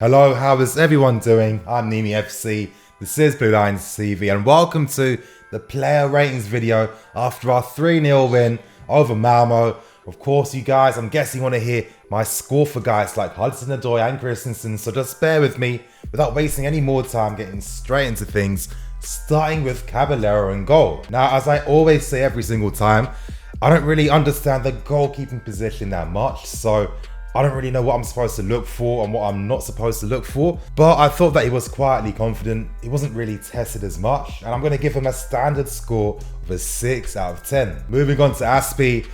Hello, how is everyone doing? I'm Nimi FC, this is Blue Lions TV, and welcome to the player ratings video after our 3-0 win over Malmo. Of course, you guys, I'm guessing you want to hear my score for guys like Hudson Odoi and Christensen, so just bear with me without wasting any more time, getting straight into things, starting with Caballero in goal. Now, as I always say every single time, I don't really understand the goalkeeping position that much, so I don't really know what I'm supposed to look for and what I'm not supposed to look for, but I thought that he was quietly confident. He wasn't really tested as much, and I'm going to give him a standard score of a 6 out of 10. Moving on to Aspie,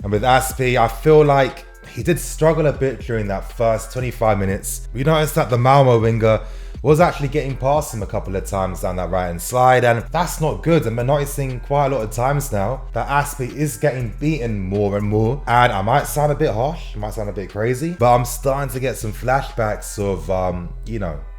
and with Aspie, I feel like he did struggle a bit during that first 25 minutes. We noticed that the Malmo winger was actually getting past him a couple of times down that right hand side, and that's not good. And we're noticing quite a lot of times now that Aspie is getting beaten more and more, and I might sound a bit harsh, might sound a bit crazy, but I'm starting to get some flashbacks of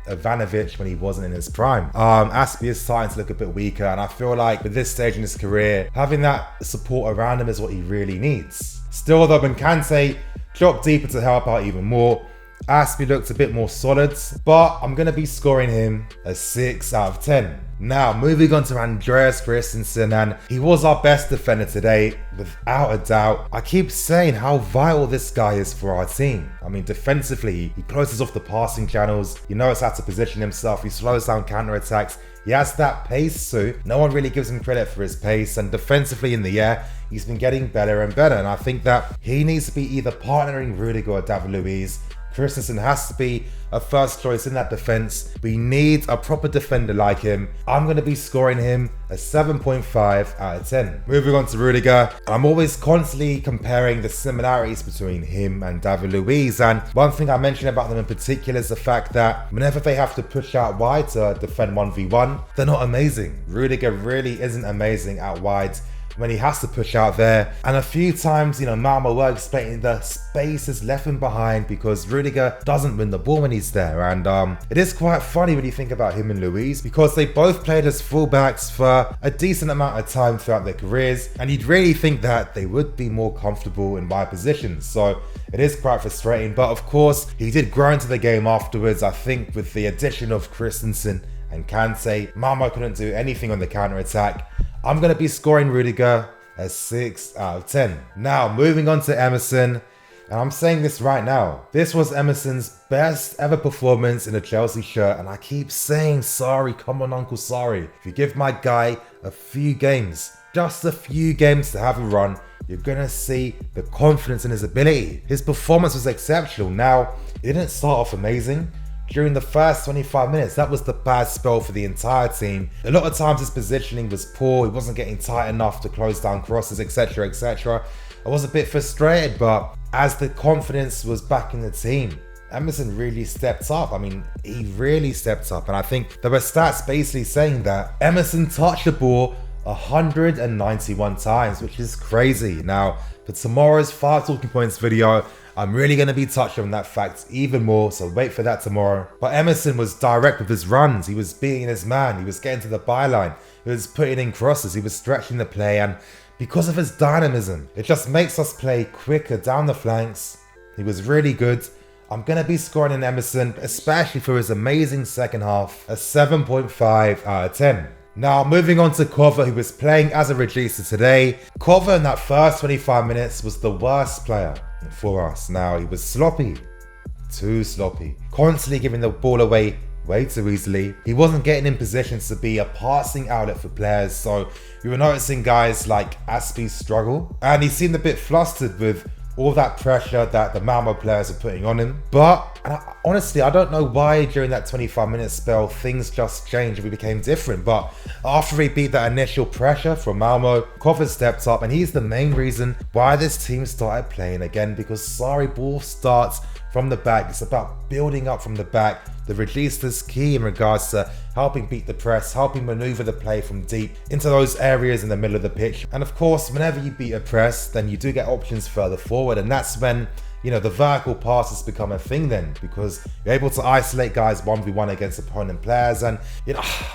Ivanovic when he wasn't in his prime. Aspie is starting to look a bit weaker, and I feel like at this stage in his career, having that support around him is what he really needs. Still though, when Kante dropped deeper to help out even more, Aspie looked a bit more solid, but I'm going to be scoring him a 6 out of 10. Now, moving on to Andreas Christensen, and he was our best defender today, without a doubt. I keep saying how vital this guy is for our team. I mean, defensively, he closes off the passing channels, he knows how to position himself, he slows down counter-attacks, he has that pace too. No one really gives him credit for his pace, and defensively in the air, he's been getting better and better, and I think that he needs to be either partnering Rudiger or David Luiz. Christensen has to be a first choice in that defense. We need a proper defender like him. I'm going to be scoring him a 7.5 out of 10. Moving on to Rudiger, I'm always constantly comparing the similarities between him and David Luiz, and one thing I mentioned about them in particular is the fact that whenever they have to push out wide to defend 1v1, they're not amazing. Rudiger really isn't amazing out wide when he has to push out there, and a few times, Malmo were exploiting the spaces left him behind because Rudiger doesn't win the ball when he's there. And it is quite funny when you think about him and Luiz, because they both played as fullbacks for a decent amount of time throughout their careers, and you'd really think that they would be more comfortable in wide positions. So it is quite frustrating, but of course he did grow into the game afterwards. I think with the addition of Christensen and Kante, Malmo couldn't do anything on the counter-attack. I'm going to be scoring Rudiger a 6 out of 10. Now, moving on to Emerson, and I'm saying this right now, this was Emerson's best ever performance in a Chelsea shirt, and I keep saying, Sarri, come on Uncle Sarri. If you give my guy a few games, just a few games to have a run, you're going to see the confidence in his ability. His performance was exceptional. Now, it didn't start off amazing. During the first 25 minutes, that was the bad spell for the entire team. A lot of times his positioning was poor, he wasn't getting tight enough to close down crosses, etc, etc. I was a bit frustrated, but as the confidence was back in the team, Emerson really stepped up. I mean, he really stepped up, and I think there were stats basically saying that Emerson touched the ball 191 times, which is crazy. Now, for tomorrow's 5 talking points video, I'm really going to be touching on that fact even more, so wait for that tomorrow. But Emerson was direct with his runs, he was beating his man, he was getting to the byline, he was putting in crosses, he was stretching the play, and because of his dynamism, it just makes us play quicker down the flanks. He was really good. I'm going to be scoring in Emerson, especially for his amazing second half, a 7.5 out of 10. Now, moving on to Cover, who was playing as a regista today. Cover in that first 25 minutes was the worst player for us. Now, he was sloppy, too sloppy, constantly giving the ball away way too easily. He wasn't getting in positions to be a passing outlet for players, so we were noticing guys like Aspie struggle, and he seemed a bit flustered with all that pressure that the Malmo players are putting on him. But honestly, I don't know why during that 25-minute spell things just changed and we became different. But after he beat that initial pressure from Malmo, Cover stepped up, and he's the main reason why this team started playing again, because Sarri ball starts from the back. It's about building up from the back. The regista's key in regards to helping beat the press, helping maneuver the play from deep into those areas in the middle of the pitch. And of course, whenever you beat a press, then you do get options further forward, and that's when the vertical passes become a thing then, because you're able to isolate guys 1v1 against opponent players. And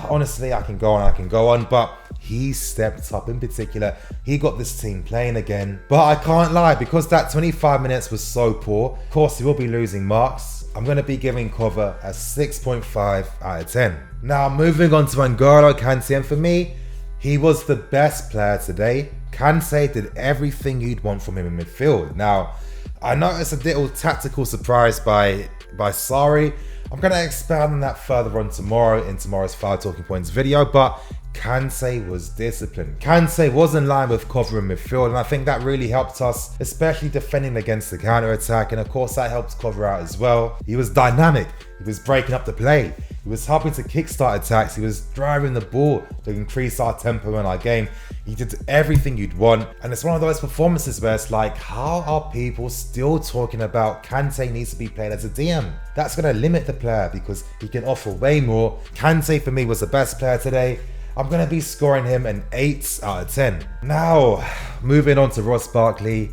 honestly, I can go on, but he stepped up. In particular, he got this team playing again. But I can't lie, because that 25 minutes was so poor, of course he will be losing marks. I'm going to be giving cover a 6.5 out of 10. Now, moving on to N'Golo Kante, and for me, he was the best player today. Kante did everything you'd want from him in midfield. Now, I noticed a little tactical surprise by Sarri. I'm going to expand on that further on tomorrow in tomorrow's 5 talking points video, but Kante was disciplined. Kante was in line with covering midfield, and I think that really helped us, especially defending against the counter-attack, and of course that helped cover out as well. He was dynamic, he was breaking up the play, he was helping to kickstart attacks, he was driving the ball to increase our tempo in our game. He did everything you'd want, and it's one of those performances where it's like, how are people still talking about Kante needs to be played as a DM? That's going to limit the player because he can offer way more. Kante for me was the best player today. I'm going to be scoring him an 8 out of 10. Now, moving on to Ross Barkley.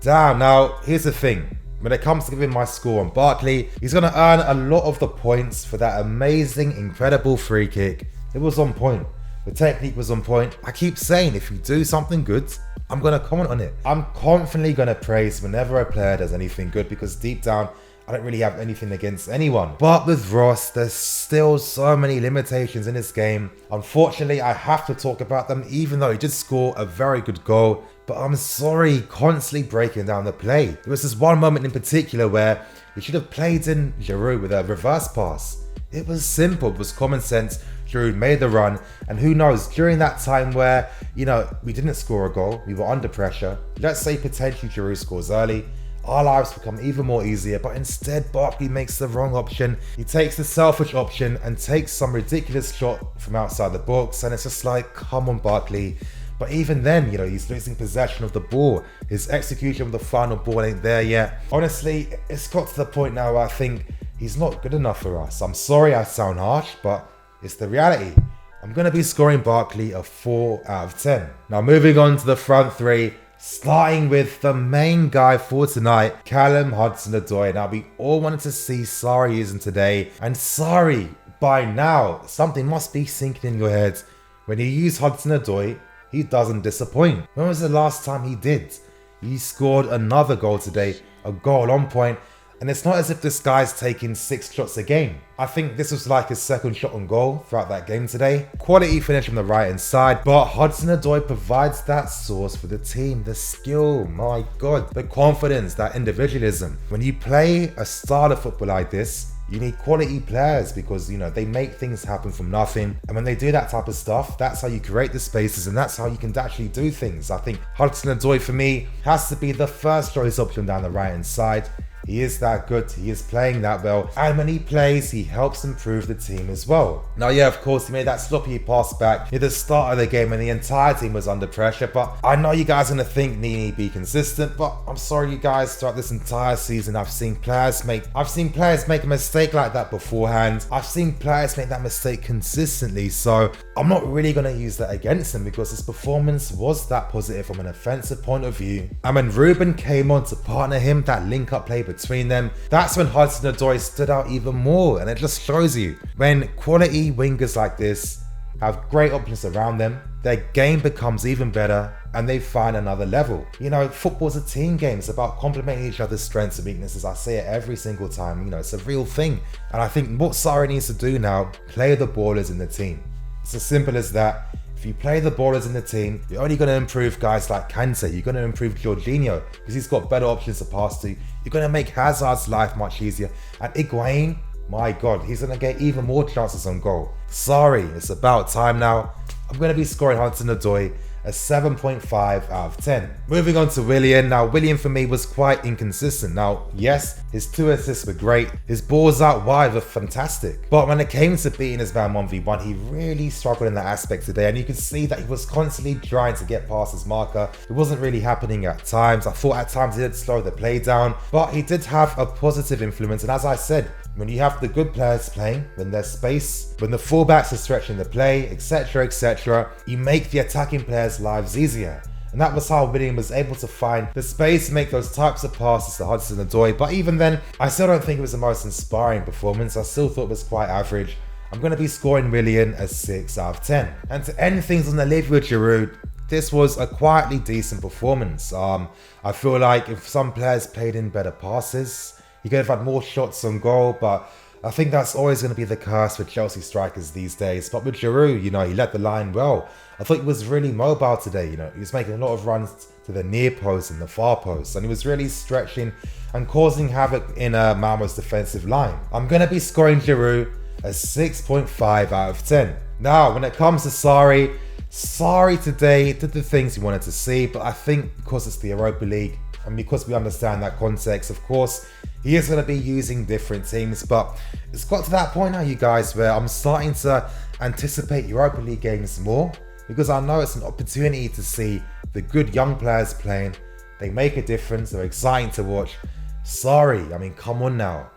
Damn, now, here's the thing. When it comes to giving my score on Barkley, he's going to earn a lot of the points for that amazing, incredible free kick. It was on point. The technique was on point. I keep saying, if you do something good, I'm going to comment on it. I'm confidently going to praise whenever a player does anything good because deep down, I don't really have anything against anyone. But with Ross, there's still so many limitations in this game. Unfortunately, I have to talk about them, even though he did score a very good goal. But I'm sorry, constantly breaking down the play. There was this one moment in particular where he should have played in Giroud with a reverse pass. It was simple, it was common sense. Giroud made the run, and who knows, during that time where, we didn't score a goal, we were under pressure, let's say potentially Giroud scores early, our lives become even more easier, but instead Barkley makes the wrong option. He takes the selfish option and takes some ridiculous shot from outside the box, and it's just like, come on Barkley. But even then, he's losing possession of the ball. His execution of the final ball ain't there yet. Honestly, it's got to the point now where I think he's not good enough for us. I'm sorry I sound harsh, but it's the reality. I'm going to be scoring Barkley a 4 out of 10. Now moving on to the front three, starting with the main guy for tonight, Callum Hudson Odoi. Now we all wanted to see Sarri using today, and Sarri, by now, something must be sinking in your head. When you use Hudson Odoi, he doesn't disappoint. When was the last time he did? He scored another goal today, a goal on point, and it's not as if this guy's taking 6 shots a game. I think this was like his second shot on goal throughout that game today. Quality finish from the right hand side, but Hudson Odoi provides that source for the team. The skill, my God, the confidence, that individualism. When you play a style of football like this, you need quality players because, they make things happen from nothing. And when they do that type of stuff, that's how you create the spaces and that's how you can actually do things. I think Hudson Odoi for me has to be the first choice option down the right hand side. He is that good, he is playing that well, and when he plays, he helps improve the team as well. Now, yeah, of course, he made that sloppy pass back at the start of the game and the entire team was under pressure, but I know you guys are going to think Nini be consistent, but I'm sorry you guys, throughout this entire season, I've seen players make a mistake like that beforehand. I've seen players make that mistake consistently, so I'm not really going to use that against him because his performance was that positive from an offensive point of view. And when Ruben came on to partner him, that link-up play between them, that's when Hudson Odoi stood out even more, and it just shows you when quality wingers like this have great options around them, their game becomes even better and they find another level. Football's a team game. It's about complementing each other's strengths and weaknesses. I say it every single time. It's a real thing. And I think what Sarri needs to do now, play the ballers in the team. It's as simple as that. If you play the ballers in the team, you're only going to improve guys like Kante. You're going to improve Jorginho because he's got better options to pass to. You're going to make Hazard's life much easier. And Higuain, my God, he's going to get even more chances on goal. Sorry, it's about time now. I'm going to be scoring Hudson Odoi a 7.5 out of 10. Moving on to Willian. Now, Willian for me was quite inconsistent. Now, yes, his 2 assists were great. His balls out wide were fantastic. But when it came to beating his man 1v1, he really struggled in that aspect today. And you could see that he was constantly trying to get past his marker. It wasn't really happening at times. I thought at times he did slow the play down, but he did have a positive influence. And as I said, when you have the good players playing, when there's space, when the fullbacks are stretching the play, etc., you make the attacking players' lives easier. And that was how Willian was able to find the space to make those types of passes to Hudson Odoi. But even then, I still don't think it was the most inspiring performance. I still thought it was quite average. I'm going to be scoring Willian a 6 out of 10. And to end things on the lid with Giroud, this was a quietly decent performance. I feel like if some players played in better passes, He could have had more shots on goal, but I think that's always going to be the curse with Chelsea strikers these days. But with Giroud, you know, he led the line well. I thought he was really mobile today, you know. He was making a lot of runs to the near post and the far post, and he was really stretching and causing havoc in Malmo's defensive line. I'm going to be scoring Giroud a 6.5 out of 10. Now, when it comes to Sarri today did the things he wanted to see, but I think because it's the Europa League and because we understand that context, of course, he is going to be using different teams. But it's got to that point now, you guys, where I'm starting to anticipate Europa League games more, because I know it's an opportunity to see the good young players playing. They make a difference. They're exciting to watch. Sarri, I mean, come on now.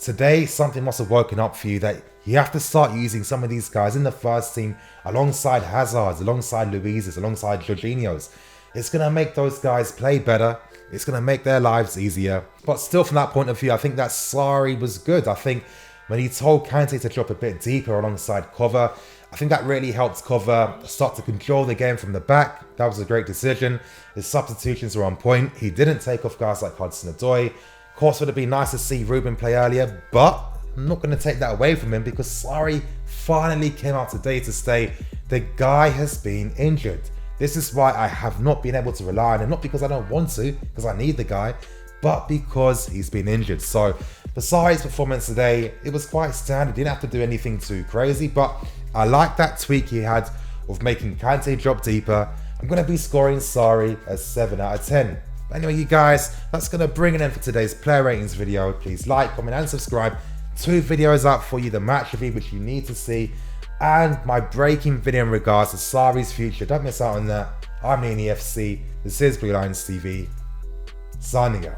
Today, something must have woken up for you that you have to start using some of these guys in the first team alongside Hazards, alongside Luiz's, alongside Jorginho's. It's going to make those guys play better. It's going to make their lives easier. But still, from that point of view, I think that Sarri was good. I think when he told Kante to drop a bit deeper alongside Cover, I think that really helped Cover start to control the game from the back. That was a great decision. His substitutions were on point. He didn't take off guys like Hudson Odoi. Of course, it would have been nice to see Ruben play earlier, but I'm not going to take that away from him because Sarri finally came out today to say the guy has been injured. This is why I have not been able to rely on him, not because I don't want to, because I need the guy, but because he's been injured. So for Sarri's performance today, it was quite standard. He didn't have to do anything too crazy, but I like that tweak he had of making Kante drop deeper. I'm going to be scoring Sarri a 7 out of 10. But anyway, you guys, that's going to bring an end for today's player ratings video. Please like, comment and subscribe. 2 videos out for you, the match review which you need to see, and my breaking video in regards to Sarri's future. Don't miss out on that. I'm Nini FC. This is Blue Lions TV. Signing out.